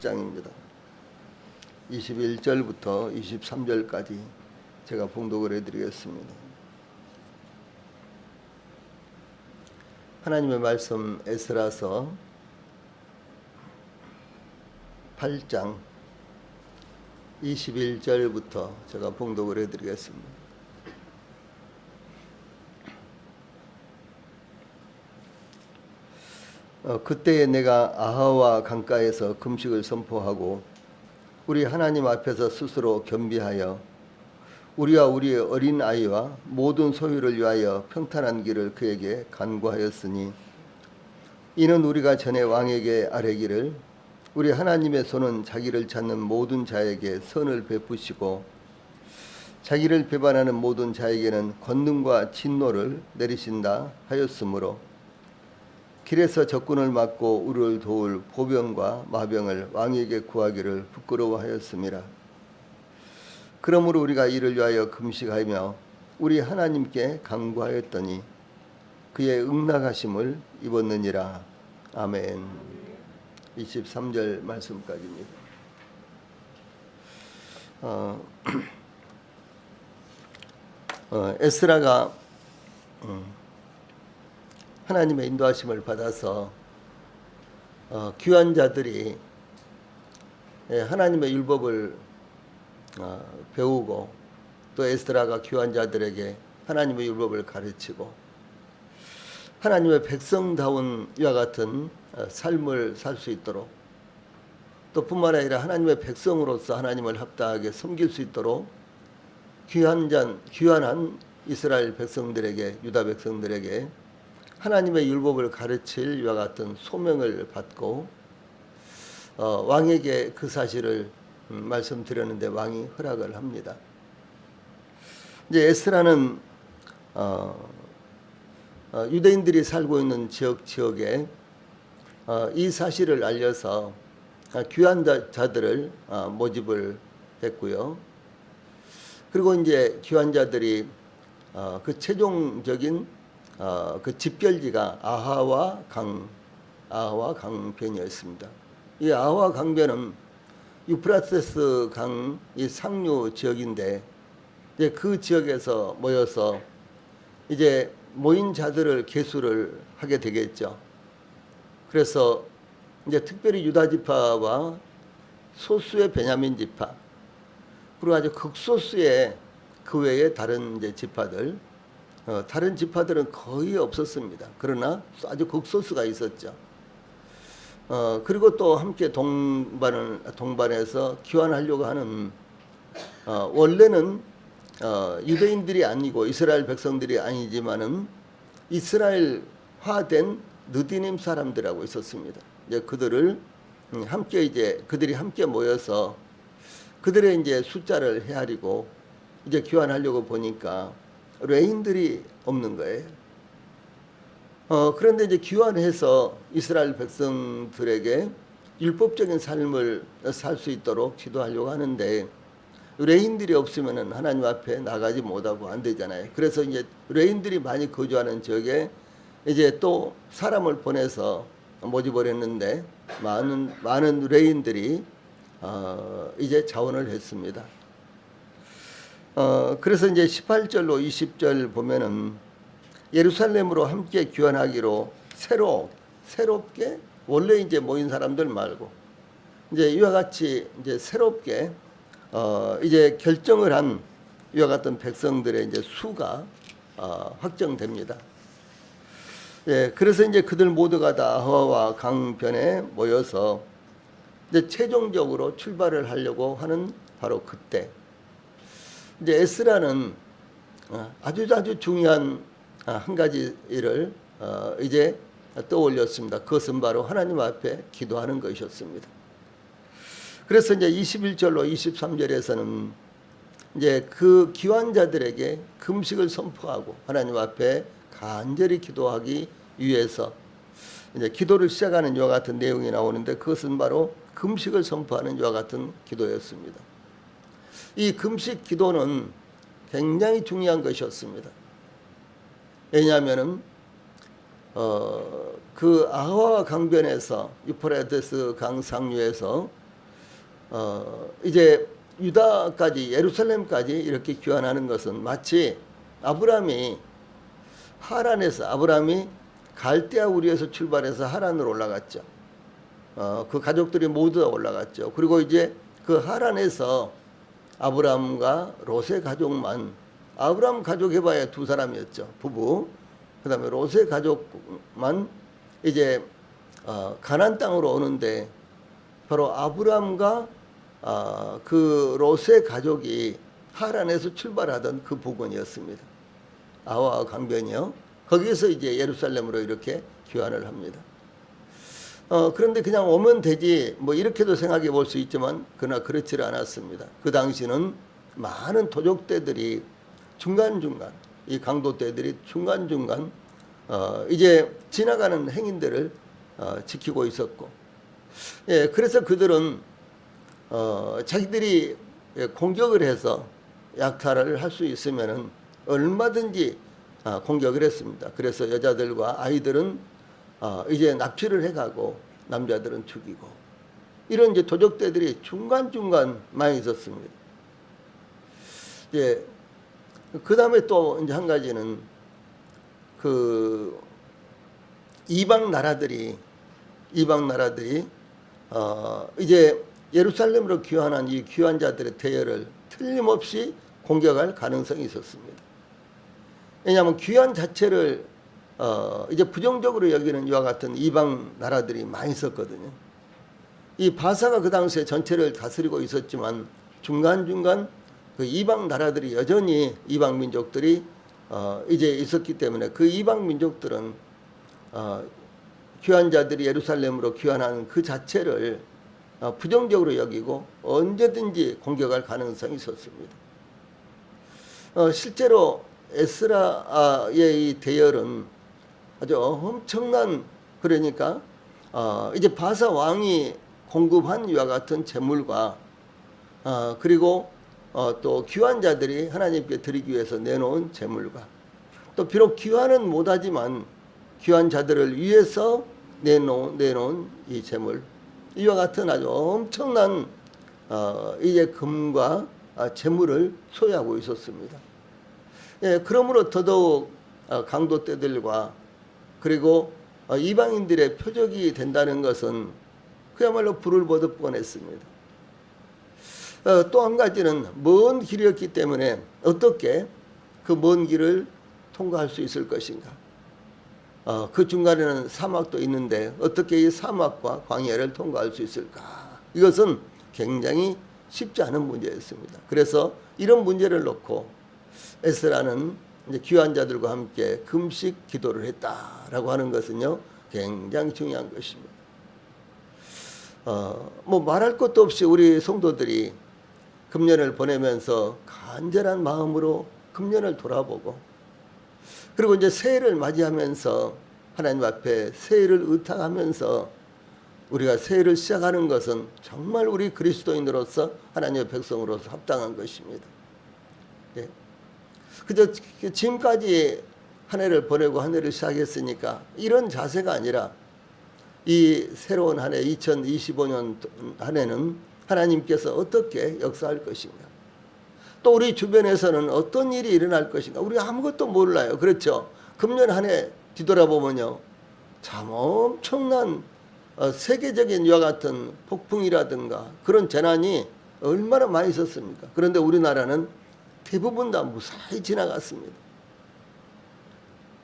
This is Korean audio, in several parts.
장입니다. 21절부터 23절까지 제가 봉독을 해드리겠습니다. 하나님의 말씀 에스라서 8장 21절부터 제가 봉독을 해드리겠습니다. 그때에 내가 아하와 강가에서 금식을 선포하고 우리 하나님 앞에서 스스로 겸비하여 우리와 우리의 어린 아이와 모든 소유를 위하여 평탄한 길을 그에게 간구하였으니 이는 우리가 전에 왕에게 아뢰기를 우리 하나님의 손은 자기를 찾는 모든 자에게 선을 베푸시고 자기를 배반하는 모든 자에게는 권능과 진노를 내리신다 하였으므로 길에서 적군을 막고 우리를 도울 보병과 마병을 왕에게 구하기를 부끄러워하였음이라. 그러므로 우리가 이를 위하여 금식하며 우리 하나님께 간구하였더니 그의 응낙하심을 입었느니라. 아멘. 23절 말씀까지입니다. 에스라가 하나님의 인도하심을 받아서 귀한 자들이 하나님의 율법을 배우고 또 에스라가 귀한 자들에게 하나님의 율법을 가르치고 하나님의 백성다운 이와 같은 삶을 살 수 있도록 또 뿐만 아니라 하나님의 백성으로서 하나님을 합당하게 섬길 수 있도록 귀한한 이스라엘 백성들에게 유다 백성들에게 하나님의 율법을 가르칠 이와 같은 소명을 받고 왕에게 그 사실을 말씀드렸는데 왕이 허락을 합니다. 이제 에스라는 유대인들이 살고 있는 지역에 이 사실을 알려서 귀한 자들을 모집을 했고요. 그리고 이제 귀한 자들이 그 최종적인 그 집결지가 아하와 강변이었습니다. 이 아하와 강변은 유프라테스 강이 상류 지역인데 이제 그 지역에서 모여서 이제 모인 자들을 계수를 하게 되겠죠. 그래서 이제 특별히 유다 지파와 소수의 베냐민 지파 그리고 아주 극소수의 그 외에 다른 이제 지파들 다른 지파들은 거의 없었습니다. 그러나 아주 극소수가 있었죠. 그리고 또 함께 동반해서 귀환하려고 하는 원래는 유대인들이 아니고 이스라엘 백성들이 아니지만은 이스라엘화된 느디님 사람들하고 있었습니다. 이제 그들이 함께 모여서 그들의 이제 숫자를 헤아리고 이제 귀환하려고 보니까 레인들이 없는 거예요. 그런데 이제 귀환해서 이스라엘 백성들에게 율법적인 삶을 살 수 있도록 지도하려고 하는데 레인들이 없으면은 하나님 앞에 나가지 못하고 안 되잖아요. 그래서 이제 레인들이 많이 거주하는 지역에 이제 또 사람을 보내서 모집을 했는데 많은 레인들이 이제 자원을 했습니다. 그래서 이제 18절로 20절 보면은 예루살렘으로 함께 귀환하기로 새롭게 원래 이제 모인 사람들 말고 이제 이와 같이 이제 새롭게 이제 결정을 한 이와 같은 백성들의 이제 수가 확정됩니다. 예, 그래서 이제 그들 모두가 다 아하와 강변에 모여서 이제 최종적으로 출발을 하려고 하는 바로 그때 이제 에스라는 아주 중요한 한 가지 일을 이제 떠올렸습니다. 그것은 바로 하나님 앞에 기도하는 것이었습니다. 그래서 이제 21절로 23절에서는 이제 그 기환자들에게 금식을 선포하고 하나님 앞에 간절히 기도하기 위해서 이제 기도를 시작하는 이와 같은 내용이 나오는데 그것은 바로 금식을 선포하는 이와 같은 기도였습니다. 이 금식 기도는 굉장히 중요한 것이었습니다. 왜냐하면은 그 아하와 강변에서 유프라테스 강 상류에서 이제 유다까지 예루살렘까지 이렇게 귀환하는 것은 마치 아브라함이 갈대아 우리에서 출발해서 하란으로 올라갔죠. 그 가족들이 모두 다 올라갔죠. 그리고 이제 그 하란에서 아브라함과 롯의 가족만, 아브라함 가족 해봐야 두 사람이었죠. 부부. 그 다음에 롯의 가족만 이제 가나안 땅으로 오는데, 바로 아브라함과 그 롯의 가족이 하란에서 출발하던 그 부근이었습니다. 아와 강변이요. 거기에서 이제 예루살렘으로 이렇게 귀환을 합니다. 그런데 그냥 오면 되지 뭐 이렇게도 생각해 볼 수 있지만, 그러나 그렇지를 않았습니다. 그 당시는 많은 도적대들이 중간중간, 이 강도떼들이 중간중간 이제 지나가는 행인들을 지키고 있었고, 예, 그래서 그들은 자기들이 공격을 해서 약탈을 할 수 있으면은 얼마든지 공격을 했습니다. 그래서 여자들과 아이들은 이제 납치를 해가고 남자들은 죽이고, 이런 이제 도적대들이 중간중간 많이 있었습니다. 예, 그 다음에 또 이제 한 가지는 그 이방 나라들이 이제 예루살렘으로 귀환한 이 귀환자들의 대열을 틀림없이 공격할 가능성이 있었습니다. 왜냐하면 귀환 자체를 이제 부정적으로 여기는 이와 같은 이방 나라들이 많이 있었거든요. 이 바사가 그 당시에 전체를 다스리고 있었지만 중간중간 그 이방 나라들이 여전히 이방 민족들이 이제 있었기 때문에, 그 이방 민족들은 귀환자들이 예루살렘으로 귀환하는 그 자체를 부정적으로 여기고 언제든지 공격할 가능성이 있었습니다. 실제로 에스라의 이 대열은 아주 엄청난, 그러니까 이제 바사 왕이 공급한 이와 같은 재물과 그리고 또 귀환자들이 하나님께 드리기 위해서 내놓은 재물과, 또 비록 귀환은 못하지만 귀환자들을 위해서 내놓은 이 재물, 이와 같은 아주 엄청난 이제 금과 재물을 소유하고 있었습니다. 예, 그러므로 더더욱 강도떼들과 그리고 이방인들의 표적이 된다는 것은 그야말로 불을 보듯 뻔했습니다. 또 한 가지는 먼 길이었기 때문에 어떻게 그 먼 길을 통과할 수 있을 것인가. 그 중간에는 사막도 있는데 어떻게 이 사막과 광야를 통과할 수 있을까. 이것은 굉장히 쉽지 않은 문제였습니다. 그래서 이런 문제를 놓고 에스라는 이제 귀환자들과 함께 금식 기도를 했다라고 하는 것은요, 굉장히 중요한 것입니다. 뭐 말할 것도 없이 우리 성도들이 금년을 보내면서 간절한 마음으로 금년을 돌아보고, 그리고 이제 새해를 맞이하면서 하나님 앞에 새해를 의탁하면서 우리가 새해를 시작하는 것은 정말 우리 그리스도인으로서 하나님의 백성으로서 합당한 것입니다. 예. 그저 지금까지 한 해를 보내고 한 해를 시작했으니까 이런 자세가 아니라, 이 새로운 한 해 2025년 한 해는 하나님께서 어떻게 역사할 것인가, 또 우리 주변에서는 어떤 일이 일어날 것인가, 우리가 아무것도 몰라요. 그렇죠? 금년 한 해 뒤돌아보면요, 참 엄청난 세계적인 이와 같은 폭풍이라든가 그런 재난이 얼마나 많이 있었습니까? 그런데 우리나라는 대부분 다 무사히 지나갔습니다.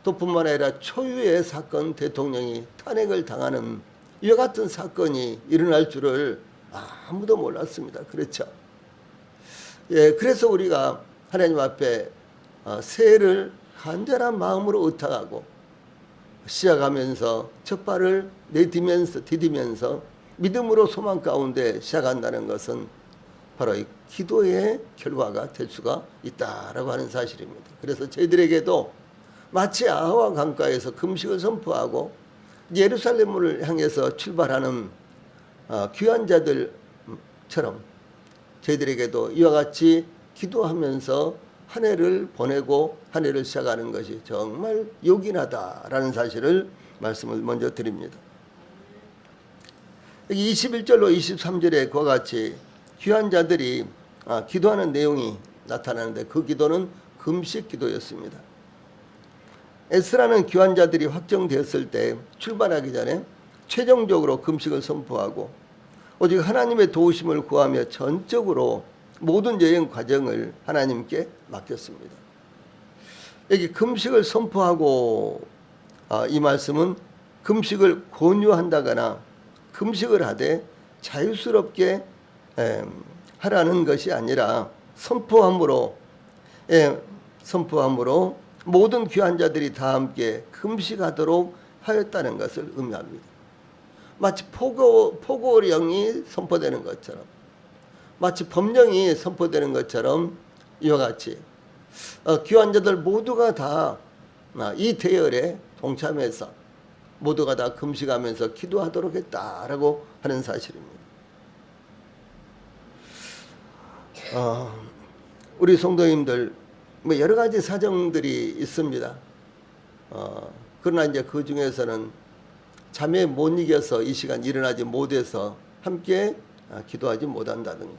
또 뿐만 아니라 초유의 사건, 대통령이 탄핵을 당하는 이와 같은 사건이 일어날 줄을 아무도 몰랐습니다. 그렇죠? 예, 그래서 우리가 하나님 앞에 새해를 간절한 마음으로 의탁하고 시작하면서 첫 발을 디디면서 믿음으로 소망 가운데 시작한다는 것은 바로 이 기도의 결과가 될 수가 있다라고 하는 사실입니다. 그래서 저희들에게도 마치 아하와 강가에서 금식을 선포하고 예루살렘을 향해서 출발하는 귀환자들처럼 저희들에게도 이와 같이 기도하면서 한 해를 보내고 한 해를 시작하는 것이 정말 요긴하다라는 사실을 말씀을 먼저 드립니다. 21절로 23절에 그와 같이 귀한 자들이 기도하는 내용이 나타나는데 그 기도는 금식 기도였습니다. 에스라는 귀한 자들이 확정되었을 때 출발하기 전에 최종적으로 금식을 선포하고 오직 하나님의 도우심을 구하며 전적으로 모든 여행 과정을 하나님께 맡겼습니다. 여기 금식을 선포하고 이 말씀은 금식을 권유한다거나 금식을 하되 자유스럽게 하라는 것이 아니라 선포함으로 모든 귀한 자들이 다 함께 금식하도록 하였다는 것을 의미합니다. 마치 포고령이 선포되는 것처럼, 마치 법령이 선포되는 것처럼 이와 같이 귀한 자들 모두가 다 이 대열에 동참해서 모두가 다 금식하면서 기도하도록 했다라고 하는 사실입니다. 우리 성도님들 여러 가지 사정들이 있습니다. 그러나 이제 그 중에서는 잠에 못 이겨서 이 시간 일어나지 못해서 함께 기도하지 못한다든가,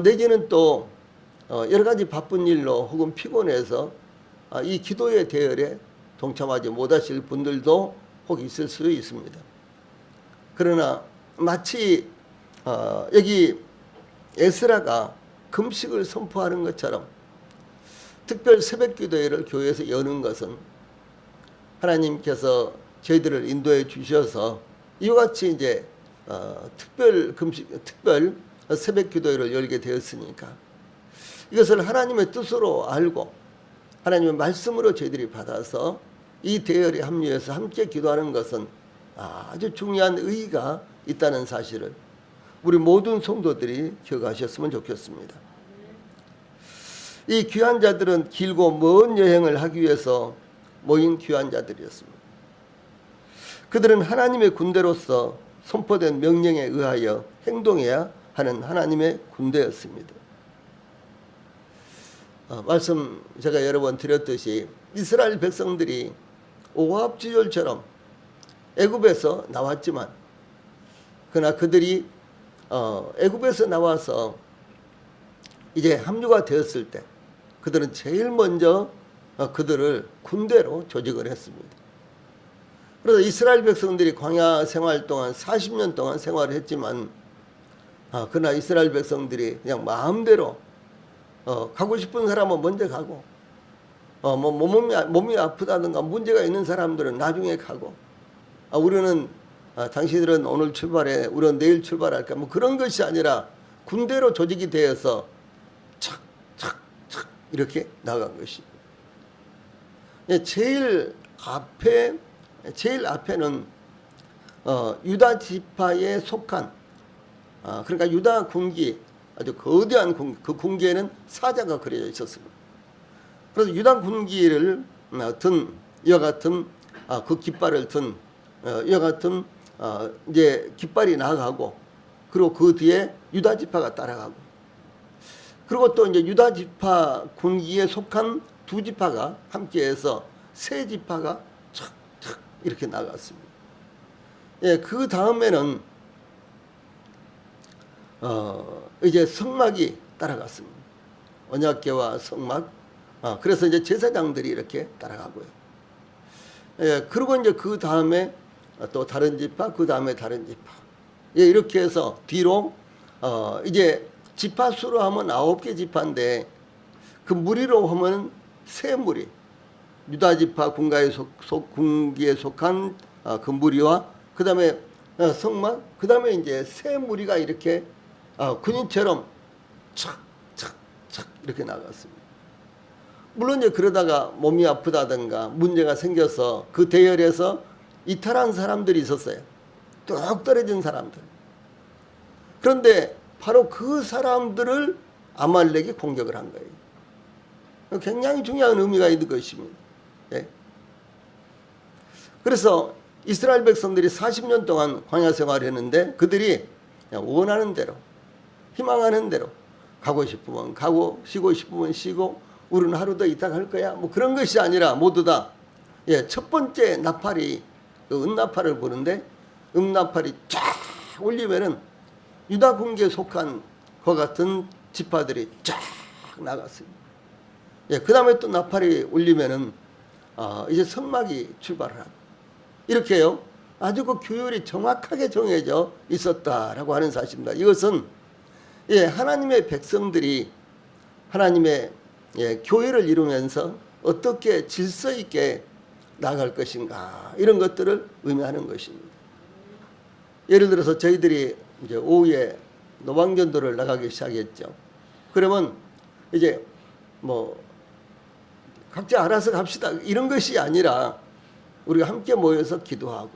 내지는 또 여러 가지 바쁜 일로 혹은 피곤해서 이 기도의 대열에 동참하지 못하실 분들도 혹 있을 수 있습니다. 그러나 마치 여기 에스라가 금식을 선포하는 것처럼 특별 새벽 기도회를 교회에서 여는 것은 하나님께서 저희들을 인도해 주셔서 이와 같이 이제 특별 새벽 기도회를 열게 되었으니까 이것을 하나님의 뜻으로 알고 하나님의 말씀으로 저희들이 받아서 이 대열에 합류해서 함께 기도하는 것은 아주 중요한 의의가 있다는 사실을 우리 모든 성도들이 기억하셨으면 좋겠습니다. 이 귀한 자들은 길고 먼 여행을 하기 위해서 모인 귀한 자들이었습니다. 그들은 하나님의 군대로서 선포된 명령에 의하여 행동해야 하는 하나님의 군대였습니다. 말씀 제가 여러 번 드렸듯이 이스라엘 백성들이 오합지졸처럼 애굽에서 나왔지만 그러나 그들이 애굽에서 나와서 이제 합류가 되었을 때 그들은 제일 먼저 그들을 군대로 조직을 했습니다. 그래서 이스라엘 백성들이 광야 생활 동안 40년 동안 생활을 했지만 그러나 이스라엘 백성들이 그냥 마음대로 가고 싶은 사람은 먼저 가고 몸이 아프다든가 문제가 있는 사람들은 나중에 가고 우리는 당신들은 오늘 출발해 우리는 내일 출발할까 뭐 그런 것이 아니라 군대로 조직이 되어서 착착착 이렇게 나간 것입니다. 제일 앞에는 유다 지파에 속한 그러니까 유다 군기 아주 거대한 군기, 그 군기에는 사자가 그려져 있었습니다. 그래서 유다 군기를 든 이와 같은 그 깃발을 든 이와 같은 이제 깃발이 나가고 그리고 그 뒤에 유다 지파가 따라가고 그리고 또 이제 유다 지파 군기에 속한 두 지파가 함께해서 세 지파가 착착 이렇게 나갔습니다. 예, 그 다음에는 이제 성막이 따라갔습니다. 언약궤와 성막. 그래서 이제 제사장들이 이렇게 따라가고요. 예, 그리고 이제 그 다음에 또 다른 지파, 그 다음에 다른 지파. 예, 이렇게 해서 뒤로 이제 지파 수로 하면 9개 지파인데 그 무리로 하면 세 무리. 유다 지파 군기에 속한 그 무리와 그 다음에 성막, 그 다음에 이제 세 무리가 이렇게 군인처럼 착착착 이렇게 나갔습니다. 물론 이제 그러다가 몸이 아프다든가 문제가 생겨서 그 대열에서 이탈한 사람들이 있었어요. 뚝 떨어진 사람들. 그런데 바로 그 사람들을 아말렉이 공격을 한 거예요. 굉장히 중요한 의미가 있는 것입니다. 예. 그래서 이스라엘 백성들이 40년 동안 광야 생활을 했는데 그들이 그냥 원하는 대로 희망하는 대로 가고 싶으면 가고 쉬고 싶으면 쉬고 우리는 하루 더 있다 갈 거야 뭐 그런 것이 아니라 모두 다 첫 번째 나팔이 그 은나팔을 부는데 은나팔이 쫙 울리면은 유다 군계에 속한 것 같은 지파들이 쫙 나갔습니다. 예, 그 다음에 또 나팔이 울리면은 이제 성막이 출발을 하고 이렇게요. 아주 그 규율이 정확하게 정해져 있었다라고 하는 사실입니다. 이것은 예, 하나님의 백성들이 하나님의 교회를 이루면서 어떻게 질서 있게 나갈 것인가 이런 것들을 의미하는 것입니다. 예를 들어서 저희들이 이제 오후에 노방전도를 나가기 시작했죠. 그러면 이제 뭐 각자 알아서 갑시다 이런 것이 아니라 우리가 함께 모여서 기도하고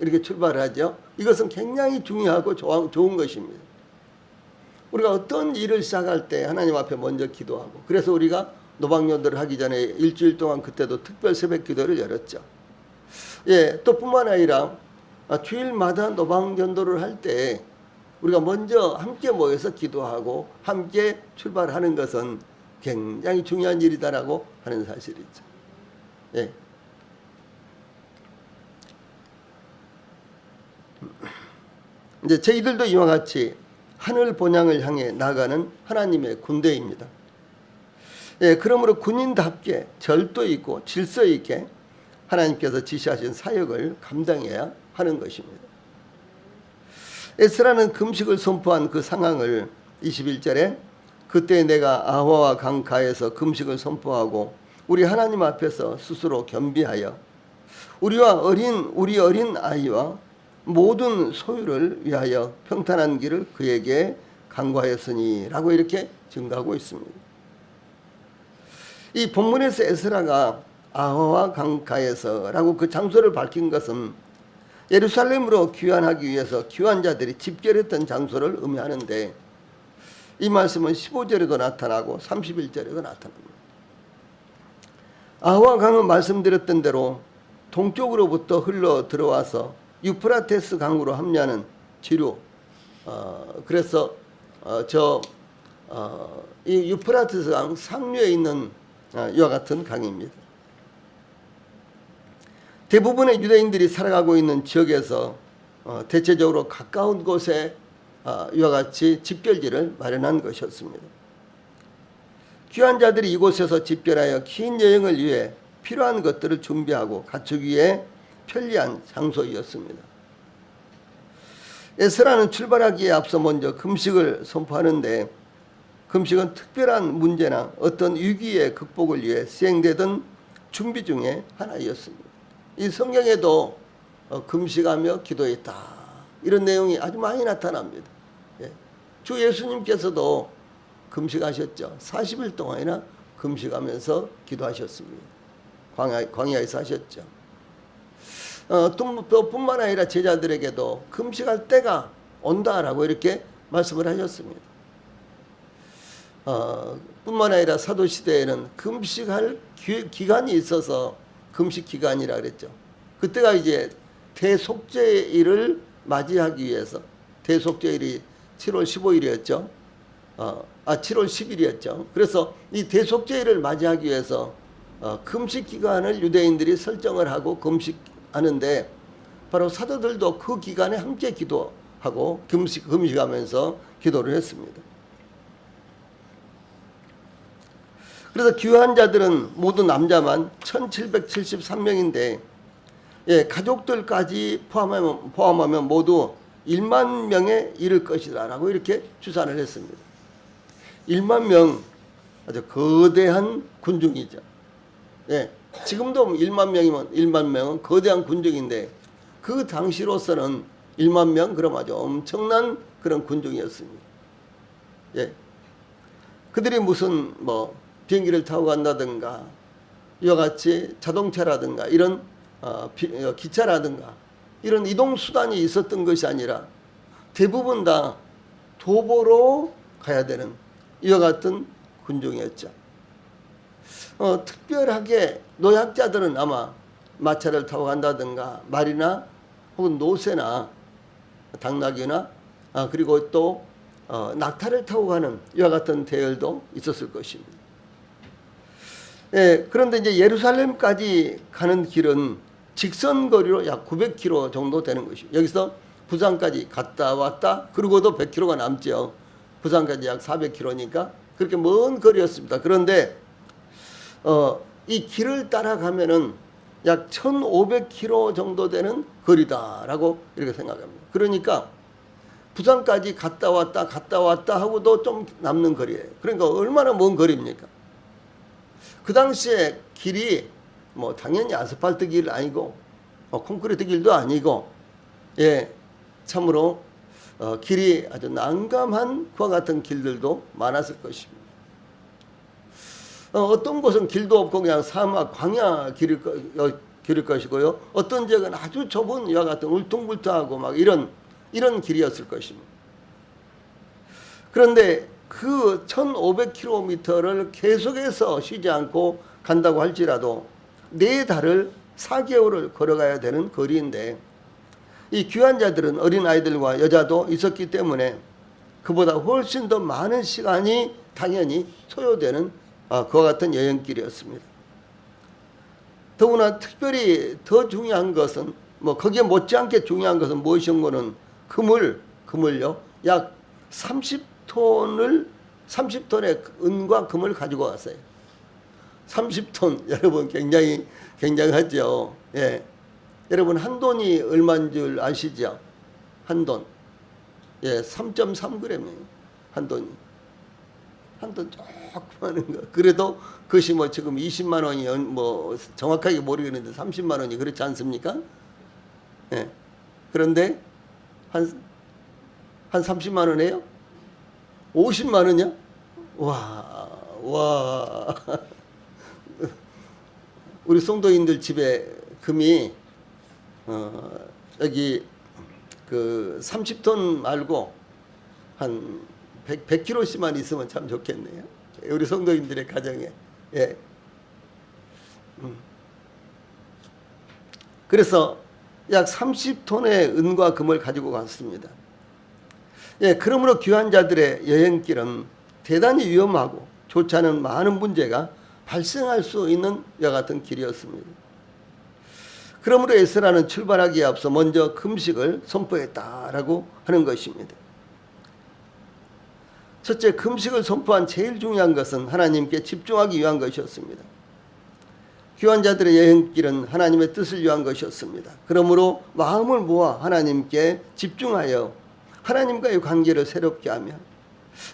이렇게 출발하죠. 이것은 굉장히 중요하고 좋은 것입니다. 우리가 어떤 일을 시작할 때 하나님 앞에 먼저 기도하고 그래서 우리가 노방전도를 하기 전에 일주일 동안 그때도 특별 새벽 기도를 열었죠. 예, 또 뿐만 아니라 주일마다 노방전도를 할 때 우리가 먼저 함께 모여서 기도하고 함께 출발하는 것은 굉장히 중요한 일이다라고 하는 사실이죠. 예. 이제 저희들도 이와 같이 하늘 본향을 향해 나가는 하나님의 군대입니다. 예, 그러므로 군인답게 절도 있고 질서 있게 하나님께서 지시하신 사역을 감당해야 하는 것입니다. 에스라는 금식을 선포한 그 상황을 21절에 그때 내가 아화와 강가에서 금식을 선포하고 우리 하나님 앞에서 스스로 겸비하여 우리 어린 아이와 모든 소유를 위하여 평탄한 길을 그에게 간구하였으니 라고 이렇게 증가하고 있습니다. 이 본문에서 에스라가 아화와 강가에서 라고 그 장소를 밝힌 것은 예루살렘으로 귀환하기 위해서 귀환자들이 집결했던 장소를 의미하는데 이 말씀은 15절에도 나타나고 31절에도 나타납니다. 아화 강은 말씀드렸던 대로 동쪽으로부터 흘러 들어와서 유프라테스 강으로 합류하는 지류. 그래서 이 유프라테스 강 상류에 있는 이와 같은 강입니다. 대부분의 유대인들이 살아가고 있는 지역에서 대체적으로 가까운 곳에 이와 같이 집결지를 마련한 것이었습니다. 귀환자들이 이곳에서 집결하여 긴 여행을 위해 필요한 것들을 준비하고 갖추기에 편리한 장소였습니다. 에스라는 출발하기에 앞서 먼저 금식을 선포하는데 금식은 특별한 문제나 어떤 위기의 극복을 위해 시행되던 준비 중에 하나였습니다. 이 성경에도 금식하며 기도했다 이런 내용이 아주 많이 나타납니다. 예. 주 예수님께서도 금식하셨죠. 40일 동안이나 금식하면서 기도하셨습니다. 광야에서 하셨죠. 또 뿐만 아니라 제자들에게도 금식할 때가 온다라고 이렇게 말씀을 하셨습니다. 뿐만 아니라 사도시대에는 금식할 기간이 있어서 금식 기간이라 그랬죠. 그때가 이제 대속죄일을 맞이하기 위해서 대속죄일이 7월 15일이었죠. 7월 10일이었죠. 그래서 이 대속죄일을 맞이하기 위해서 금식 기간을 유대인들이 설정을 하고 금식하는데 바로 사도들도 그 기간에 함께 기도하고 금식하면서 기도를 했습니다. 그래서 귀환자들은 모두 남자만 1773명인데 가족들까지 포함하면 모두 1만 명에 이를 것이다라고 이렇게 추산을 했습니다. 1만 명 아주 거대한 군중이죠. 지금도 1만 명이면 1만 명은 거대한 군중인데 그 당시로서는 1만 명 그럼 아주 엄청난 그런 군중이었습니다. 그들이 무슨 비행기를 타고 간다든가 이와 같이 자동차라든가 이런 기차라든가 이런 이동수단이 있었던 것이 아니라 대부분 다 도보로 가야 되는 이와 같은 군중이었죠. 특별하게 노약자들은 아마 마차를 타고 간다든가 말이나 혹은 노새나 당나귀나 그리고 또 낙타를 타고 가는 이와 같은 대열도 있었을 것입니다. 그런데 이제 예루살렘까지 가는 길은 직선 거리로 약 900km 정도 되는 것이죠. 여기서 부산까지 갔다 왔다. 그러고도 100km가 남죠. 부산까지 약 400km니까 그렇게 먼 거리였습니다. 그런데 이 길을 따라가면은 약 1500km 정도 되는 거리다라고 이렇게 생각합니다. 그러니까 부산까지 갔다 왔다 하고도 좀 남는 거리예요. 그러니까 얼마나 먼 거리입니까? 그 당시에 길이 뭐 당연히 아스팔트 길 아니고 콘크리트 길도 아니고 참으로 길이 아주 난감한 그와 같은 길들도 많았을 것입니다. 어떤 곳은 길도 없고 그냥 사막 광야 길일 것이고요. 어떤 지역은 아주 좁은 이와 같은 울퉁불퉁하고 막 이런 길이었을 것입니다. 그런데 그 1500km를 계속해서 쉬지 않고 간다고 할지라도 4달을 4개월을 걸어가야 되는 거리인데 이 귀한 자들은 어린아이들과 여자도 있었기 때문에 그보다 훨씬 더 많은 시간이 당연히 소요되는 그와 같은 여행길이었습니다. 더구나 특별히 더 중요한 것은 거기에 못지않게 중요한 것은 무엇이었고는 금을요 약 30톤의 은과 금을 가지고 왔어요. 30톤 여러분 굉장하죠. 여러분 한 돈이 얼마인 줄 아시죠? 한 돈 3.3g이에요. 한 돈이. 한 돈 조그마한 거. 그래도 그것이 지금 20만 원이 정확하게 모르겠는데 30만 원이 그렇지 않습니까? 그런데 한 30만 원이에요? 50만 원이야? 와. 우리 성도인들 집에 금이 여기 그 30톤 말고 한 100kg씩만 있으면 참 좋겠네요. 우리 성도인들의 가정에. 그래서 약 30톤의 은과 금을 가지고 갔습니다. 그러므로 귀한 자들의 여행길은 대단히 위험하고 좋지 않은 많은 문제가 발생할 수 있는 이와 같은 길이었습니다. 그러므로 에스라는 출발하기에 앞서 먼저 금식을 선포했다라고 하는 것입니다. 첫째, 금식을 선포한 제일 중요한 것은 하나님께 집중하기 위한 것이었습니다. 귀한 자들의 여행길은 하나님의 뜻을 위한 것이었습니다. 그러므로 마음을 모아 하나님께 집중하여 하나님과의 관계를 새롭게 하며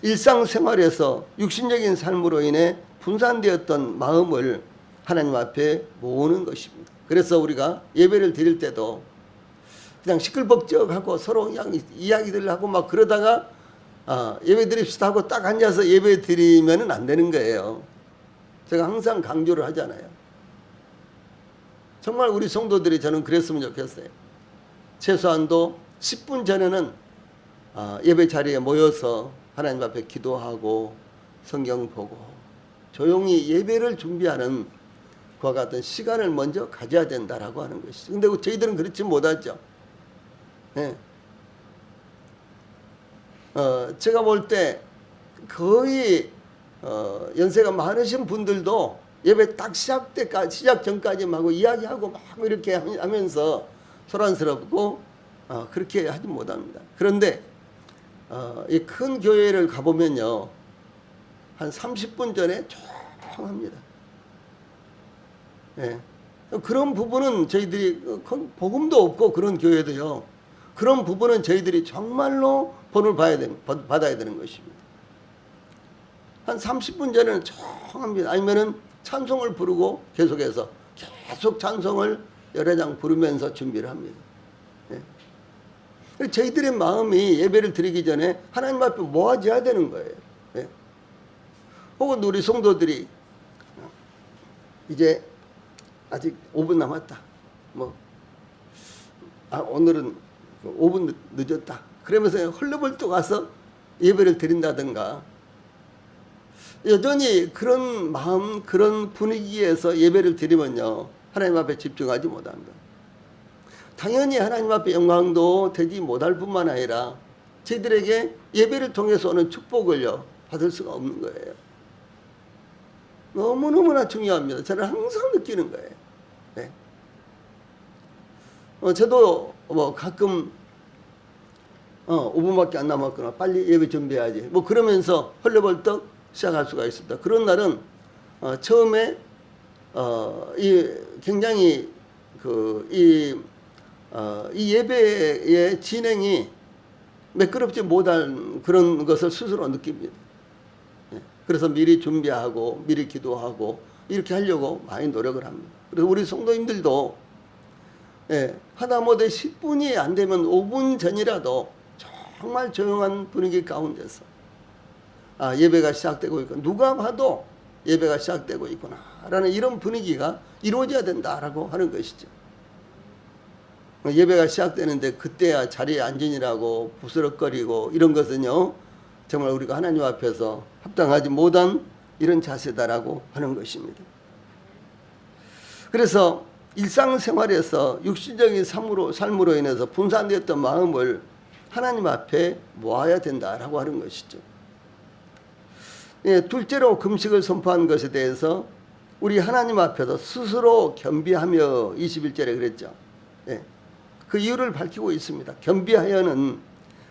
일상생활에서 육신적인 삶으로 인해 분산되었던 마음을 하나님 앞에 모으는 것입니다. 그래서 우리가 예배를 드릴 때도 그냥 시끌벅적하고 서로 그냥 이야기들 하고 막 그러다가 예배 드립시다 하고 딱 앉아서 예배 드리면은 안 되는 거예요. 제가 항상 강조를 하잖아요. 정말 우리 성도들이 저는 그랬으면 좋겠어요. 최소한도 10분 전에는 예배 자리에 모여서 하나님 앞에 기도하고 성경 보고 조용히 예배를 준비하는 그와 같은 시간을 먼저 가져야 된다라고 하는 것이죠. 근데 저희들은 그렇지 못하죠. 제가 볼 때 거의 연세가 많으신 분들도 예배 딱 시작 전까지 막 이야기하고 막 이렇게 하면서 소란스럽고 그렇게 하지 못합니다. 그런데 이 큰 교회를 가보면요 한 30분 전에 조용합니다. 그런 부분은 저희들이 복음도 없고 그런 교회도요 그런 부분은 저희들이 정말로 본을 받아야 되는 것입니다. 한 30분 전에는 조용합니다. 아니면은 찬송을 부르고 계속 찬송을 여러 장 부르면서 준비를 합니다. 저희들의 마음이 예배를 드리기 전에 하나님 앞에 모아져야 되는 거예요. 혹은 우리 성도들이 이제 아직 5분 남았다. 오늘은 5분 늦었다. 그러면서 헐레벌떡 가서 예배를 드린다든가 여전히 그런 마음, 그런 분위기에서 예배를 드리면요 하나님 앞에 집중하지 못합니다. 당연히 하나님 앞에 영광도 되지 못할 뿐만 아니라 저희들에게 예배를 통해서 오는 축복을요 받을 수가 없는 거예요. 너무너무나 중요합니다. 저는 항상 느끼는 거예요. 저도 가끔 5분밖에 안 남았구나. 빨리 예배 준비해야지. 뭐 그러면서 헐레벌떡 시작할 수가 있었다. 그런 날은 처음에 이 굉장히 이 예배의 진행이 매끄럽지 못한 그런 것을 스스로 느낍니다. 그래서 미리 준비하고 미리 기도하고 이렇게 하려고 많이 노력을 합니다. 그래서 우리 성도님들도 하다못해 10분이 안 되면 5분 전이라도 정말 조용한 분위기 가운데서 예배가 시작되고 있고 누가 봐도 예배가 시작되고 있구나 라는 이런 분위기가 이루어져야 된다라고 하는 것이죠. 예배가 시작되는데 그때야 자리에 앉으니라고 부스럭거리고 이런 것은요 정말 우리가 하나님 앞에서 합당하지 못한 이런 자세다라고 하는 것입니다. 그래서 일상생활에서 육신적인 삶으로 인해서 분산되었던 마음을 하나님 앞에 모아야 된다라고 하는 것이죠. 둘째로 금식을 선포한 것에 대해서 우리 하나님 앞에서 스스로 겸비하며 21절에 그랬죠. 그 이유를 밝히고 있습니다. 겸비하여는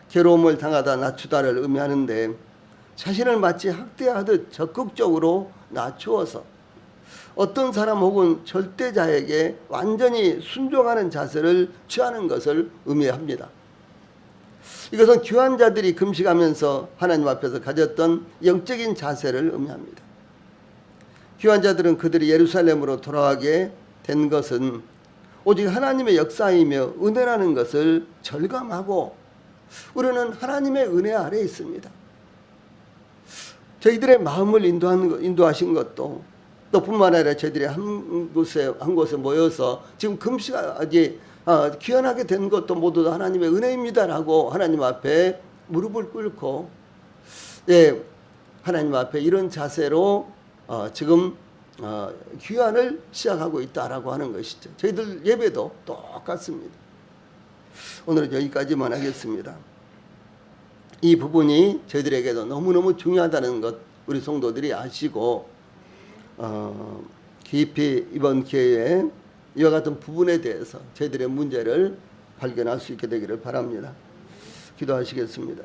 괴로움을 당하다 낮추다를 의미하는데 자신을 마치 학대하듯 적극적으로 낮추어서 어떤 사람 혹은 절대자에게 완전히 순종하는 자세를 취하는 것을 의미합니다. 이것은 귀한 자들이 금식하면서 하나님 앞에서 가졌던 영적인 자세를 의미합니다. 귀한 자들은 그들이 예루살렘으로 돌아가게 된 것은 오직 하나님의 역사이며 은혜라는 것을 절감하고 우리는 하나님의 은혜 아래에 있습니다. 저희들의 마음을 인도하신 것도 또 뿐만 아니라 저희들이 한 곳에 모여서 지금 금식하지 귀환하게 된 것도 모두 다 하나님의 은혜입니다라고 하나님 앞에 무릎을 꿇고 하나님 앞에 이런 자세로 지금 귀환을 시작하고 있다라고 하는 것이죠. 저희들 예배도 똑같습니다. 오늘은 여기까지만 하겠습니다. 이 부분이 저희들에게도 너무너무 중요하다는 것 우리 성도들이 아시고 깊이 이번 기회에 이와 같은 부분에 대해서 저희들의 문제를 발견할 수 있게 되기를 바랍니다. 기도하시겠습니다.